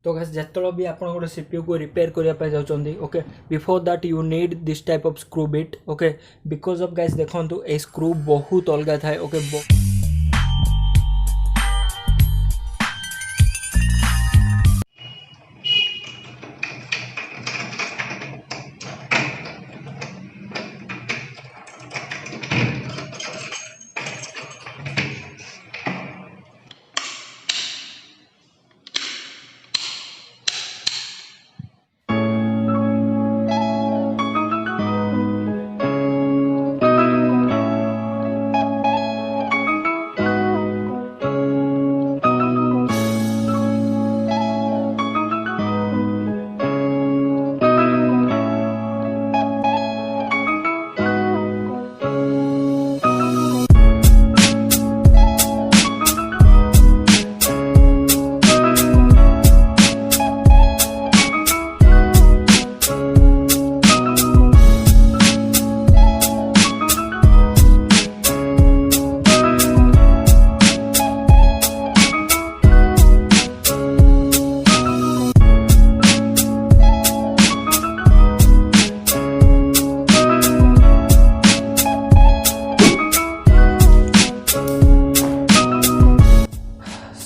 तो गाइस जेतलो भी आपण गोटे सीपीयू को रिपेयर करिया पे जाउचंदी okay before that you need this type of screw bit okay because of guys देखंतु ए स्क्रू बहुत अलगा थाए okay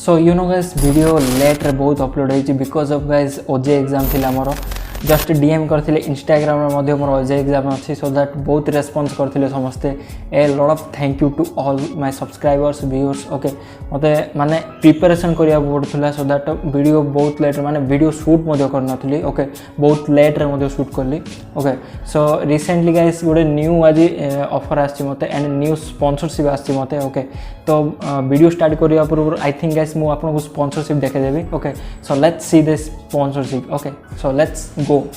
so you know guys video late रे बहुत अपलोड होइछि because of guys OJEE exam थिला मोर जस्ट डीएम करथिले इंस्टाग्राम रे मध्ये मोर ओजे एग्जाम अछि सो दैट बहुत रेस्पॉन्स करथिले समस्ते a lot of thank you to all my subscribers viewers okay मते माने प्रिपरेशन करिया पड़थला सो दैट वीडियो बहुत लेट माने वीडियो शूट मध्ये करनथली ओके बहुत लेट रे मध्ये शूट करली ओके सो रिसेंटली गाइस गोटे न्यू आज ऑफर आछि मते एंड न्यू स्पॉन्सरशिप आछि मते ओके तो वीडियो स्टार्ट करिया पूर्व आई थिंक गाइस मु आपन को स्पॉन्सरशिप देखे देबी okay so let's see this sponsorship okay so let's go.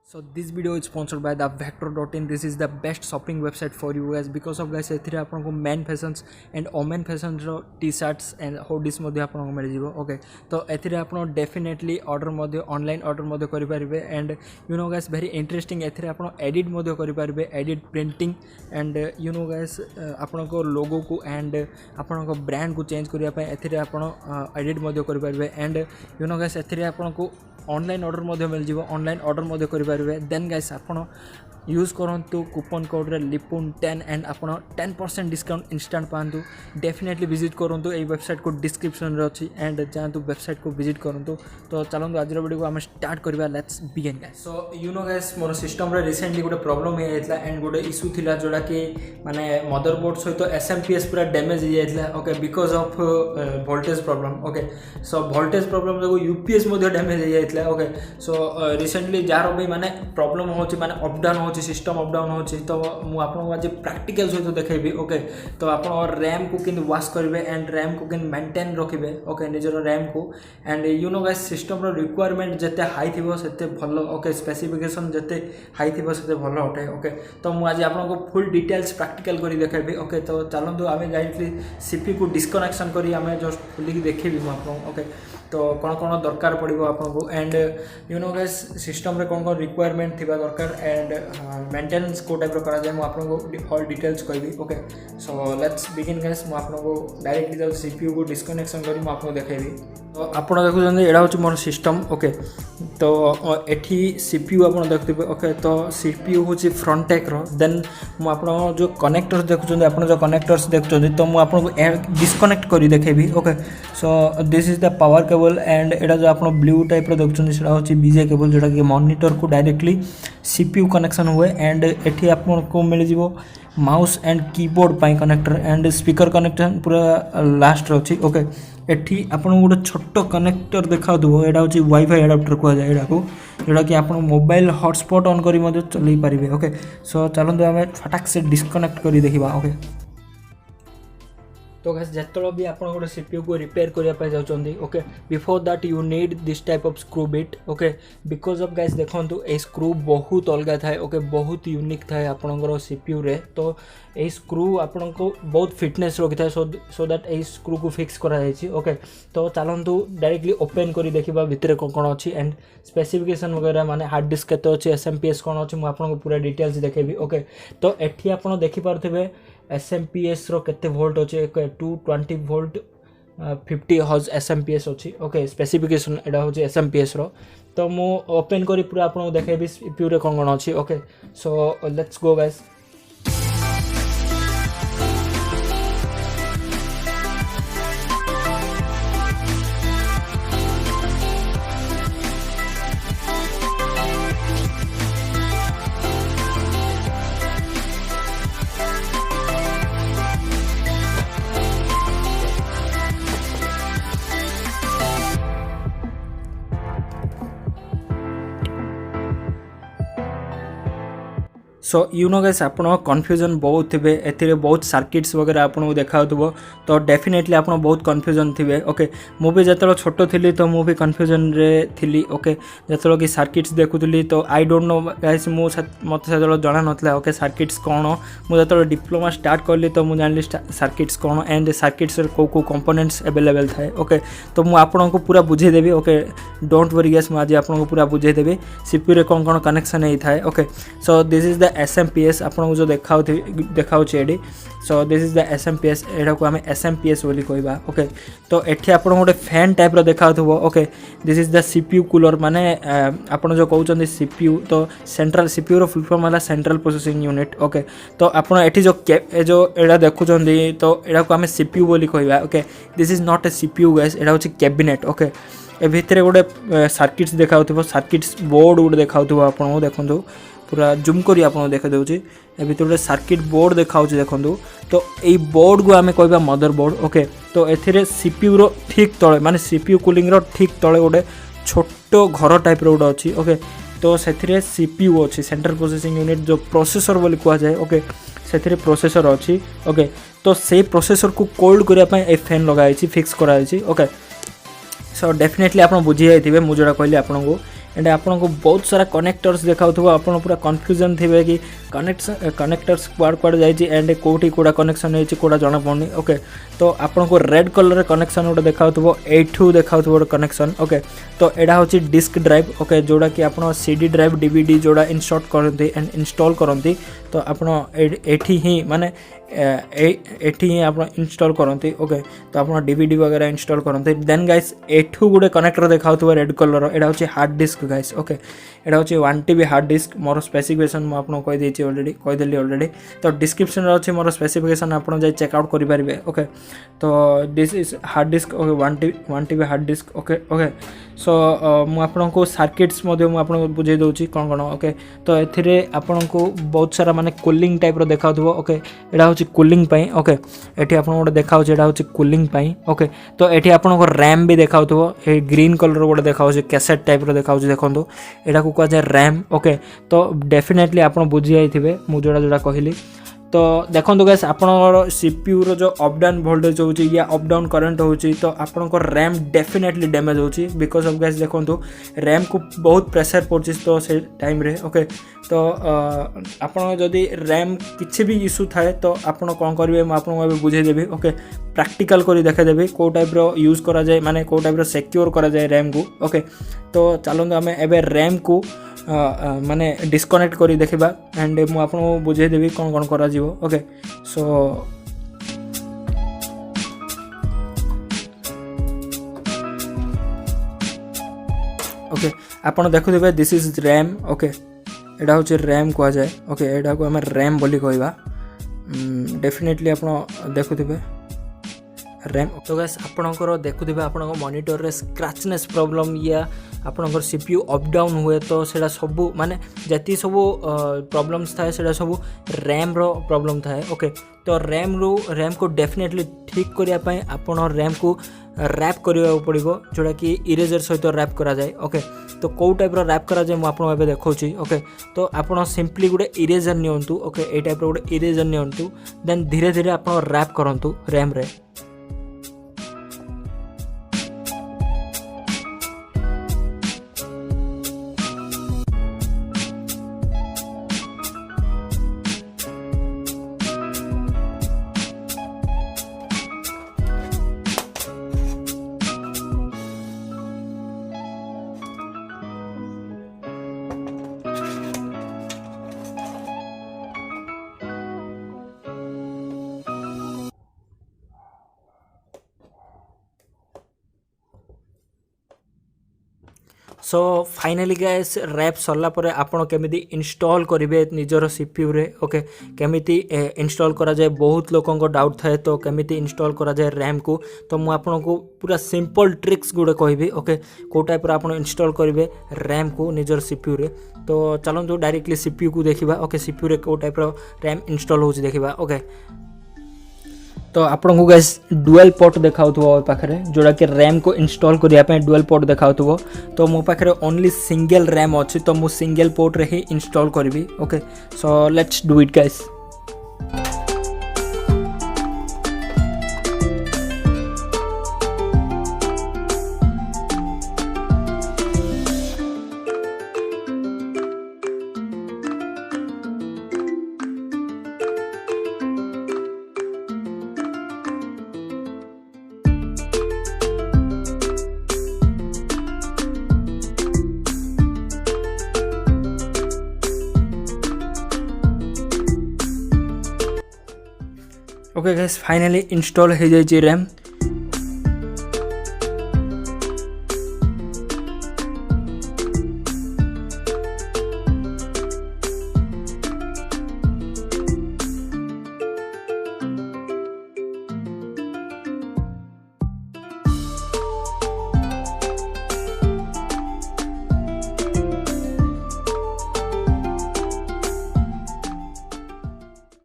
So this video is sponsored by the vector.in. This is the best shopping website for you guys because of guys एथिरे आपन को men fashions and women fashion रो T shirts and hoodies मध्ये आपन को मिल जिवो okay तो एथिरे आपन डेफिनेटली ऑर्डर मध्ये ऑनलाइन ऑर्डर मध्ये करि परिबे and you know guys very interesting एथिरे आपन एडिट मध्ये करि परिबे edit printing and you know guys आपन को लोगो को एंड आपन को ब्रांड को चेंज करिया पे एथिरे आपन एडिट मध्ये करि परिबे एंड यू नो गाइस एथिरे आपन को ऑनलाइन ऑर्डर मध्ये मिल जिवो ऑनलाइन ऑर्डर मध्ये करि परिबे देन गाइस आपन यूज करंतु कूपन कोड रे लिपुन 10 एंड आपन 10% डिस्काउंट इंस्टेंट पांतु डेफिनेटली विजिट करंतु ए वेबसाइट को डिस्क्रिप्शन रे अछि एंड जांतु वेबसाइट को विजिट करंतु तो चलंतु आज वीडियो को हम स्टार्ट करबा let's begin guys so you know guys more system रे रिसेंटली गोटे प्रॉब्लम हे जायतला एंड गोटे इशू थिला जोडा कि माने मदरबोर्ड सहित एसएमपीएस पूरा डैमेज हे जायतला okay because of voltage problem okay so voltage problem जो यूपीएस मध्ये डैमेज हे जायतला ओके सो रिसेंटली जार भी माने प्रॉब्लम होची माने अप डाउन हो सिस्टम अप डाउन होची तो मु आपन आज प्रैक्टिकल सहित देखेबी ओके तो आपन रैम को किन वॉश करबे एंड रैम को किन मेंटेन रखिबे ओके निजर रैम को and you know guys system रो रिक्वायरमेंट जते हाई थिबो सेते भलो ओके स्पेसिफिकेशन जते हाई थिबो सेते भलो होटे ओके तो मु आज आपन को फुल डिटेल्स प्रैक्टिकल करी देखेबी ओके तो चलंतु आमे डायरेक्टली सीपी को डिस्कनेक्शन करी आमे जस्ट खुली देखेबी मु आपन ओके तो कौन कौन दरकार पड़ो आपको and you know guys system रे कौन कौन रिक्वायरमेंट थिबा दरकार एंड मेंटेनेंस को टाइप करा जाए आपको ऑल डिटेल्स कहबी okay so let's begin guys मु आपको डायरेक्टली जो सीपीयू को डिस्कनेक्शन करी मु आपको देखेबी तो आपण देखुछन एडा होची मोर सिस्टम ओके तो एठी सीपीयू आपण देखथिबे ओके तो सीपीयू होची फ्रंट टेक रो देन मु आपण जो कनेक्टर्स देखुछन आपण जो कनेक्टर्स देखुछन तो मु आपण डिस्कनेक्ट करी देखेबी okay so this is the power cable and एडा जो आपण ब्लू टाइप रो देखुछन सेडा होची बीजे केबल जोटा कि मॉनिटर को डायरेक्टली सीपीयू कनेक्शन हुए एंड एठी आपण को मिल जिवो mouse and keyboard pi connector and speaker connection पूरा लास्ट रो छी ओके एठी आपण गोटे छोटो कनेक्टर देखा दो एडा होची वाईफाई एडाप्टर को जाय एडा को जेडा कि आपण मोबाइल हॉटस्पॉट ऑन करी मदे चलै परिबे ओके सो चलंतु हमें फटाक से डिस्कनेक्ट करी देखिबा ओके तो गाइस जेतलो भी आपण गोटे सीपीयू को रिपेयर करिया पे जाउचंदी okay before that you need this type of screw bit okay because of guys देखंतु ए स्क्रू बहुत अलगा थाए ओके बहुत यूनिक थाए आपनकर सीपीयू रे तो ए स्क्रू आपन को बहुत फिटनेस रखि थाए सो दैट ए स्क्रू को फिक्स करा जायछि ओके तो चलंतु डायरेक्टली ओपन करी देखिबा भितरे कोन अछि एंड स्पेसिफिकेशन वगैरह माने हार्ड डिस्क केते अछि एसएमपीएस कोन अछि मु आपन को पूरा डिटेल्स देखेबी ओके तो एठी आपन देखि पारथिबे एसएमपीएस रो केते वोल्ट अछि 220 वोल्ट 50 हज एसएमपीएस अछि ओके स्पेसिफिकेशन एडा होछि एसएमपीएस रो तो मु ओपन करी पूरा आपन देखेबी सीपीयू रे कोन कोन अछि okay so let's go guys so you know guys आपण कन्फ्यूजन बहुत थे ए बहुत सर्किट्स वगैरह आपको देखा तो डेफिनेटली आप बहुत कन्फ्यूजन थे ओके मुझे जो छोट थी तो मुझे कन्फ्यूजन रे थी ओके जो कि सर्किट्स देखुली तो आई डोंट नो गाइस मत से जाना ना ओके सर्किट्स कौन मुझे डिप्लोमा स्टार्ट कली तो मुझे जानी सर्किट्स कौन एंड सर्किट्स कौ कौ कंपोनेंट्स अवेलेबल थाए ओके तो मुझे आपको पूरा बुझेदेवी ओके डोंट वरी गाइस मुझे आपको पूरा बुझेदेवी सीपीयू रे कौन कौन कनेक्शन होता है okay so this is the SMPS आपको जो देखा एडी so this is the SMPS एटा को आम एसएमपीएस बोली कहबा ओके तो एठी आपण गोटे फैन टाइप रो देखा okay this is the CPU cooler माने आपण जो कहउचंदी सीपीयू तो सेंट्रल सीपीयू रो फुल फॉर्म वाला सेंट्रल प्रोसेसिंग यूनिट ओके तो आपण एठी जो एडा देखुचंदी तो एडा को आम सीपीयू बोली कहबा okay this is not a CPU guys एडा होची कैबिनेट ओके ए भितरे गोटे सर्किट्स देखा सर्किट्स बोर्ड गोटे देखा आपको देखो पूरा जूम करी आपको देखा दूसरी ए भर गोटे सर्किट बोर्ड देखा देखो तो यही बोर्ड को आम कह मदरबोर्ड ओके तो ए सीपीयू रो ठीक तले माने सीपीयू कूलिंग रो ठीक तले गोटे छोट घर टाइप रो गोटे अच्छी ओके तो से सीपीयू अच्छी सेंट्रल प्रोसेसिंग यूनिट जो प्रोसेसर बोली कह जाए ओके से प्रोसेसर अच्छी ओके तो से प्रोसेसर को कोल्ड करने फैन लगाई फिक्स कराई ओके सो डेफिनेटली आप बुझी जाइए मुझे जोड़ा कहली आपको एंड आपन को बहुत सारा कनेक्टर्स देखा आपन पूरा कन्फ्यूजन थे कि कनेक्टर्स कुआड़ कुआड़ जाइए एंड कौटी कौड़ा कनेक्शन होड़ा जना पड़नी ओके तो आपन को रेड कलर कनेक्शन गोटे देखा एठू देखा गोटे कनेक्शन ओके तो यहाँ हूँ डिस्क ड्राइव ओके जोड़ा कि आप सीडी ड्राइव डीवीडी जोड़ा इंस्टॉल करते एंड इंस्टॉल करती तो आपठी ही माने एठी ही आप इंस्टॉल करते ओके तो आप डीवीडी वगैरह इंस्टॉल करते देन गाइस एठू गोटे कनेक्टर देखा रेड कलर यहाँ हूँ हार्ड डिस्क गाइस ओके यहाँ हूँ 1 TB हार्ड डिस्क मोर स्पेसिफिकेशन मुझे कहीदे ऑलरेडी कहीदेली ऑलरेडी तो डिस्क्रिप्शन अच्छे मोर स्पेसिफिकेशन आप चेकआउट करेंगे ओके तो this is hard disk okay 1 TB hard disk okay okay so मुझे सर्किट्स मुझे बुझे दूसरी कौन कौन ओके तो ये आपन को बहुत सारा माने कूलिंग टाइप रो देखा ओके यहाँ हूँ कूलिंग ओके ये आप गोटे देखा यहाँ हूँ कूलिंग ओके तो ये आपको रैम भी देखा ग्रीन कलर गोटे देखा कैसेट टाइप रो देखा देखो यहाँ को कह जाए रैम ओके तो डेफिनेटली आप बुझी जाइए मुझे जोड़ा जोड़ा कहली तो देखो गैस आपनर सीपीयू रो जो अप डाउन वोल्टेज होची या अप डाउन करंट होची तो आपनको रैम डेफिनेटली डैमेज होची बिकॉज ऑफ गैस देखो रैम को बहुत प्रेशर पड़ची तो से टाइम रे ओके तो आपन जदि रैम किसी भी इश्यू थाए तो आपन कौन करेंगे मुझे बुझेदेवी ओके प्रैक्टिकल करी देखेदेवी कौ टाइप रो यूज करा जाए माने कौ टाइप रो सिक्योर करा जाए रैम को ओके तो चलते आम एबे रैम को माने डिस्कनेक्ट करी देखा एंड मुझे आपको बुझेदेवी कौन कौन करा जीवो ओके सो ओके आपन देखुथिबे दिस इज रैम ओके एटा हूँ रैम कह जाए ओके यहाँ को आम रैम बोली कहवा डेफिनेटली आप देखुथिबे रैम तो गैस आपणकर देखुथिबे आपणको मॉनिटर रे स्क्रैचनेस प्रॉब्लम या आपणकर सीपीयू अप डाउन हुए तो सेटा सब माने जति सब प्रॉब्लम्स थाए सेटा सब रैम रो प्रॉब्लम थाए ओके तो रैम को डेफिनेटली ठीक करिया पई आपण रैम को रैप करिया पड़िबो जोड़ा कि इरेजर सहित रैप करा जाए ओके तो कौ टाइप रो रैप करा जाए मुझे आपको देखौछि ओके तो आपण सिंपली गोटे इरेजर नियंतु ओके ए टाइप रो गोटे इरेजर नियंतु देन धीरे धीरे आपण रैप करंतु रैम रे सो फाइनाली गाइस रैप सरला परे आपण केमिति इंस्टॉल करेंगे निजर सीपीयू रे ओके केमिति इंस्टॉल करा जाए बहुत लोगों को डाउट थाए तो केमिति इंस्टॉल करा जाए रैम को तो मु आपन को पूरा सिंपल ट्रिक्स गुड़े कहबी ओके को टाइप आप इंस्टॉल करेंगे रैम को निजर सीपीयू रे तो चलते डायरेक्टली सीपीयू को देखा ओके सीपीयू रे को टाइप रैम इंस्टॉल हो देखा ओके तो आपन को गाइस डुअल पोर्ट देखाउथबो पाखरे जोड़ा कि रैम को इंस्टॉल करिया पे डुअल पोर्ट देखाउथबो तो मो पाखरे ओनली सिंगल रैम अछि तो मु सिंगल पोर्ट रे ही इंस्टॉल करबी okay so let's do it guys okay guys finally install हो जाए रैम